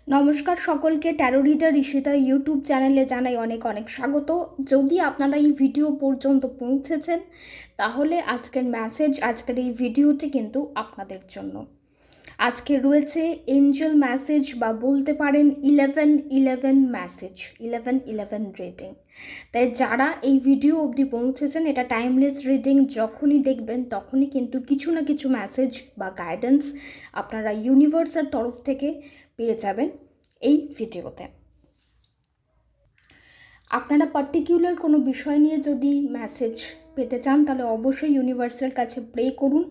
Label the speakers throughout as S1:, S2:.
S1: নমস্কার সকলকে, taro reader Rishita YouTube চ্যানেলে জানাই অনেক অনেক স্বাগত। যদি আপনারা এই ভিডিও পর্যন্ত পৌঁছেছেন তাহলে আজকের এই ভিডিওটি কিন্তু আপনাদের জন্য। আজকে রয়েছে এঞ্জেল মেসেজ বা বলতে পারেন 11-11 মেসেজ, 11-11 রিডিং। তাই যারা এই ভিডিও অবধি পৌঁছেছেন, এটা টাইমলেস রিডিং, যখনই দেখবেন তখনই কিন্তু কিছু না কিছু মেসেজ বা গাইডেন্স আপনারা ইউনিভার্সের তরফ থেকে পেয়ে যাবেন এই ভিডিওতে। আপনারা পার্টিকুলার কোনো বিষয় নিয়ে যদি মেসেজ পেতে চান তাহলে অবশ্যই ইউনিভার্সের কাছে প্রে করুন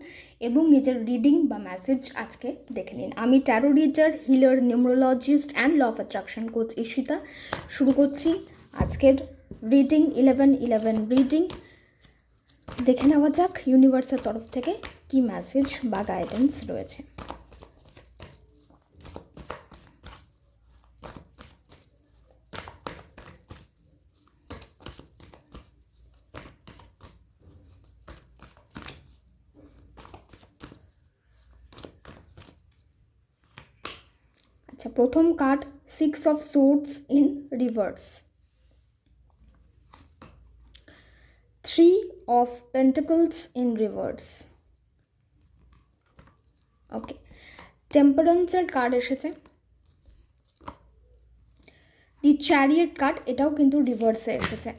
S1: এবং নিজের রিডিং বা মেসেজ আজকে দেখে নিন। আমি tarot reader, healer, numerologist and law of attraction coach Ishita শুরু করছি আজকের রিডিং 11-11 রিডিং। দেখে নেওয়া যাক ইউনিভার্সের তরফ থেকে কি মেসেজ বা গাইডেন্স রয়েছে। আচ্ছা, প্রথম card 6 of swords in reverse, 3 of pentacles in reverse. Okay, টেম্পারেন্সের কার্ড এসেছে, দি চ্যারিয়েট কার্ড, এটাও কিন্তু রিভার্সে এসেছে।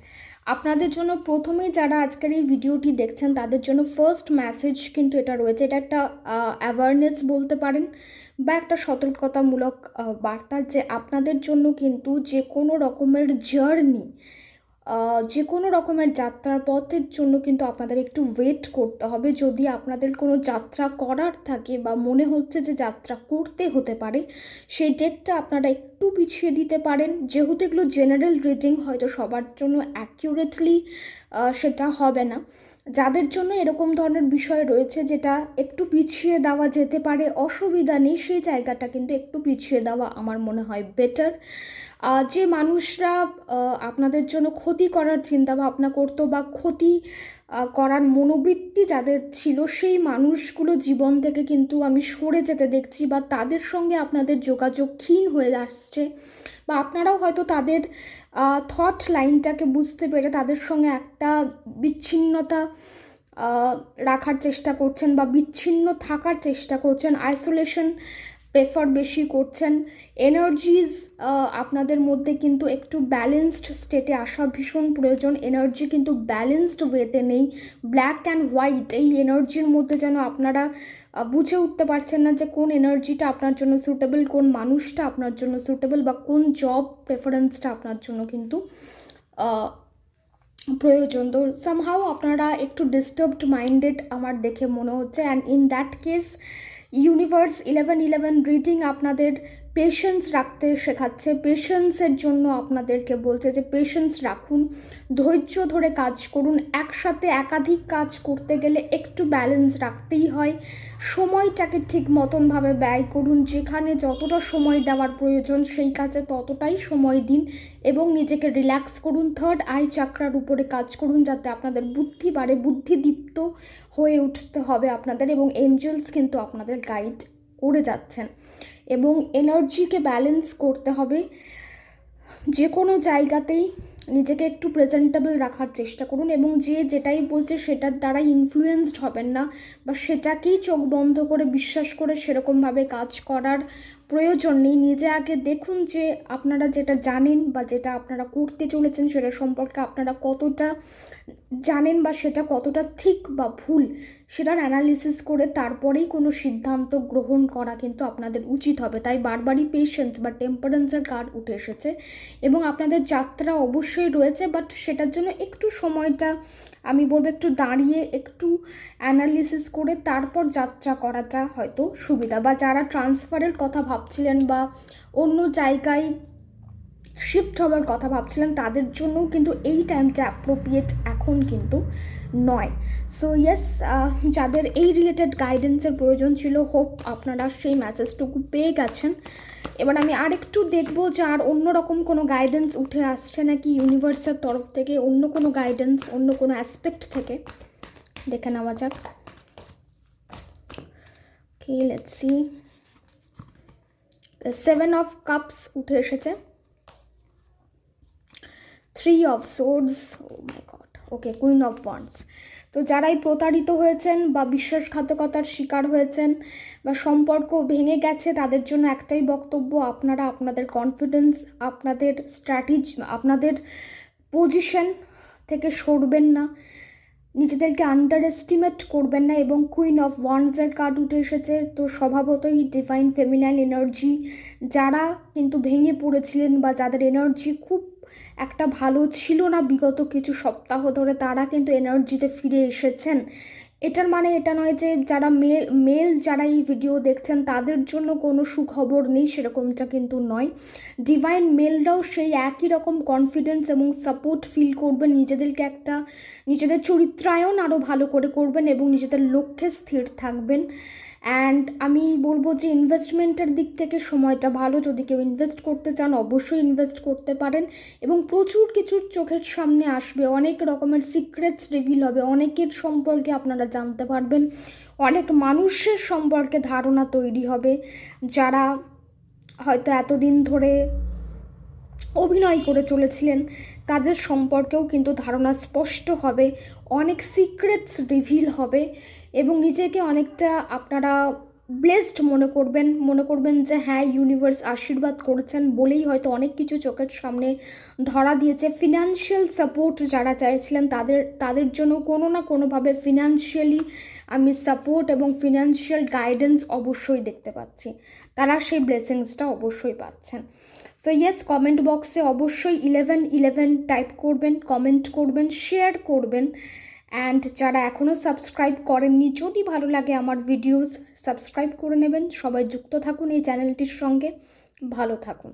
S1: আপনাদের জন্য প্রথমেই যারা আজকের এই ভিডিওটি দেখছেন তাদের জন্য ফার্স্ট মেসেজ কিন্তু এটা রয়েছে। এটা একটা অ্যাওয়ারনেস বলতে পারেন বা একটা সতর্কতামূলক বার্তা যে আপনাদের জন্য কিন্তু যে কোনো রকমের জার্নি, যে কোনো রকমের যাত্রার পথের জন্য কিন্তু আপনাদের একটু ওয়েট করতে হবে। যদি আপনাদের কোনো যাত্রা করার থাকে বা মনে হচ্ছে যে যাত্রা করতে হতে পারে, সেই ডেটটা আপনারা একটু পিছিয়ে দিতে পারেন। যেহেতু এগুলো জেনারেল রিডিং, হয়তো সবার জন্য অ্যাকিউরেটলি সেটা হবে না। যাদের জন্য এরকম ধরনের বিষয় রয়েছে যেটা একটু পিছিয়ে দেওয়া যেতে পারে, অসুবিধা নেই, সেই জায়গাটা কিন্তু একটু পিছিয়ে দেওয়া আমার মনে হয় বেটার। যে মানুষরা আপনাদের জন্য ক্ষতি করার চিন্তা ভাবনা করতো বা ক্ষতি করার মনোবৃত্তি যাদের ছিল, সেই মানুষগুলো জীবন থেকে কিন্তু আমি সরে যেতে দেখছি বা তাদের সঙ্গে আপনাদের যোগাযোগ ক্ষীণ হয়ে আসছে, বা আপনারাও হয়তো তাদের থট লাইনটাকে বুঝতে পেরে তাদের সঙ্গে একটা বিচ্ছিন্নতা রাখার চেষ্টা করছেন বা বিচ্ছিন্ন থাকার চেষ্টা করছেন, আইসোলেশন প্রেফার বেশি করছেন। এনার্জিজ আপনাদের মধ্যে কিন্তু একটু ব্যালেন্সড স্টেটে আসা ভীষণ প্রয়োজন। এনার্জি কিন্তু ব্যালেন্সড ওয়েতে নেই, ব্ল্যাক অ্যান্ড হোয়াইট, এই এনার্জির মধ্যে যেন আপনারা বুঝে উঠতে পারছেন না যে কোন এনার্জিটা আপনার জন্য সুটেবল, কোন মানুষটা আপনার জন্য সুটেবল, বা কোন জব প্রেফারেন্সটা আপনার জন্য কিন্তু প্রয়োজন। তো সামহাও আপনারা একটু ডিস্টার্বড মাইন্ডেড আমার দেখে মনে হচ্ছে, and in that case universe 11-11 reading আপনাদের পেশেন্স রাখতে শেখাচ্ছে। পেশেন্সের জন্য আপনাদেরকে বলছে যে পেশেন্স রাখুন, ধৈর্য ধরে কাজ করুন। একসাথে একাধিক কাজ করতে গেলে একটু ব্যালেন্স রাখতেই হয়। সময়টাকে ঠিক মতনভাবে ব্যয় করুন, যেখানে যতটা সময় দেওয়ার প্রয়োজন সেই কাজে ততটাই সময় দিন এবং নিজেকে রিল্যাক্স করুন। থার্ড আই চাকরার উপরে কাজ করুন যাতে আপনাদের বুদ্ধি বাড়ে, বুদ্ধিদীপ্ত হয়ে উঠতে হবে আপনাদের, এবং এঞ্জেলস কিন্তু আপনাদের গাইড করে যাচ্ছেন। এবং এনার্জিকে ব্যালেন্স করতে হবে, যে কোনো জায়গাতেই নিজেকে একটু প্রেজেন্টেবল রাখার চেষ্টা করুন এবং যে যেটাই বলছে সেটার দ্বারা ইনফ্লুয়েন্সড হবেন না বা সেটাকেই চোখ বন্ধ করে বিশ্বাস করে সেরকমভাবে কাজ করার প্রয়োজন নেই। নিজে আগে দেখুন যে আপনারা যেটা জানেন বা যেটা আপনারা করতে চলেছেন সেটা সম্পর্কে আপনারা কতটা জানেন বা সেটা কতটা ঠিক বা ভুল, সেটার অ্যানালিসিস করে তারপরেই কোনো সিদ্ধান্ত গ্রহণ করা কিন্তু আপনাদের উচিত হবে। তাই বারবারই পেশেন্স বা টেম্পারেন্সের কার্ড উঠে এসেছে এবং আপনাদের যাত্রা অবশ্যই রয়েছে, বাট সেটার জন্য একটু সময়টা আমি বলবো একটু দাঁড়িয়ে একটু অ্যানালিসিস করে তারপর যাত্রা করাটা হয়তো সুবিধা। বা যারা ট্রান্সফারের কথা ভাবছিলেন বা অন্য জায়গায় শিফট হওয়ার কথা ভাবছিলেন তাদের জন্যও কিন্তু এই টাইমটা অ্যাপ্রোপ্রিয়েট এখন কিন্তু নয়। সো ইয়েস, যাদের এই রিলেটেড গাইডেন্সের প্রয়োজন ছিল, হোপ আপনারা সেই মেসেজটুকু পেয়ে গেছেন। এবার আমি আরেকটু দেখবো যে আর অন্যরকম কোনো গাইডেন্স উঠে আসছে নাকি ইউনিভার্সের তরফ থেকে, অন্য কোনো গাইডেন্স অন্য কোনো অ্যাসপেক্ট থেকে। দেখে নেওয়া যাক। Okay, let's see. Seven of cups উঠে এসেছে, three of swords, oh my god, okay, queen of wands. তো যারাই প্রতারিত হয়েছেন বা বিশ্বাসঘাতকতার শিকার হয়েছেন বা সম্পর্ক ভেঙে গেছে, তাদের জন্য একটাই বক্তব্য, আপনারা আপনাদের কনফিডেন্স, আপনাদের স্ট্র্যাটেজি, আপনাদের পজিশন থেকে সরবেন না, নিজেদেরকে আন্ডার এস্টিমেট করবেন না। এবং কুইন অফ ওয়ান্ডসের কার্ড উঠে এসেছে, তো স্বভাবতই ডিভাইন ফেমিনাইন এনার্জি, যারা কিন্তু ভেঙে পড়েছিলেন বা যাদের এনার্জি খুব একটা ভালো ছিল না বিগত কিছু সপ্তাহ ধরে, তারা কিন্তু এনার্জিতে ফিরে এসেছেন। এটার মানে এটা নয় যে যারা মেল যারা এই ভিডিও দেখছেন তাদের জন্য কোনো সুখবর নেই, সেরকমটা কিন্তু নয়। ডিভাইন মেলরাও সেই একই রকম কনফিডেন্স এবং সাপোর্ট ফিল করবেন, নিজেদেরকে একটা নিজেদের চরিত্রায়ন আরও ভালো করে করবেন এবং নিজেদের লক্ষ্যে স্থির থাকবেন। অ্যান্ড আমি বলবো যে ইনভেস্টমেন্টের দিক থেকে সময়টা ভালো, যদি কেউ ইনভেস্ট করতে চান অবশ্যই ইনভেস্ট করতে পারেন এবং প্রচুর কিছু চোখের সামনে আসবে, অনেক রকমের সিক্রেটস রিভিল হবে, অনেকের সম্পর্কে আপনারা জানতে পারবেন, অনেক মানুষের সম্পর্কে ধারণা তৈরি হবে, যারা হয়তো এতদিন ধরে অভিনয় করে চলেছিলেন তাদের সম্পর্কেও কিন্তু ধারণা স্পষ্ট হবে, অনেক সিক্রেটস রিভিল হবে এবং নিজেকে অনেকটা আপনারা ব্লেসড মনে করবেন যে হ্যাঁ ইউনিভার্স আশীর্বাদ করেছেন বলেই হয়তো অনেক কিছু চোখের সামনে ধরা দিয়েছে। ফিনান্সিয়াল সাপোর্ট যারা চাইছিলেন তাদের জন্য কোনো না কোনোভাবে ফিনান্সিয়ালি আমি সাপোর্ট এবং ফিনান্সিয়াল গাইডেন্স অবশ্যই দেখতে পাচ্ছি, তারা সেই ব্লেসিংসটা অবশ্যই পাচ্ছেন। সো ইয়েস, কমেন্ট বক্সে অবশ্যই 1111 টাইপ করবেন, কমেন্ট করবেন, শেয়ার করবেন। অ্যান্ড যারা এখনও সাবস্ক্রাইব করেননি, যদি ভালো লাগে আমার ভিডিওস সাবস্ক্রাইব করে নেবেন। সবাই যুক্ত থাকুন এই চ্যানেলটির সঙ্গে, ভালো থাকুন।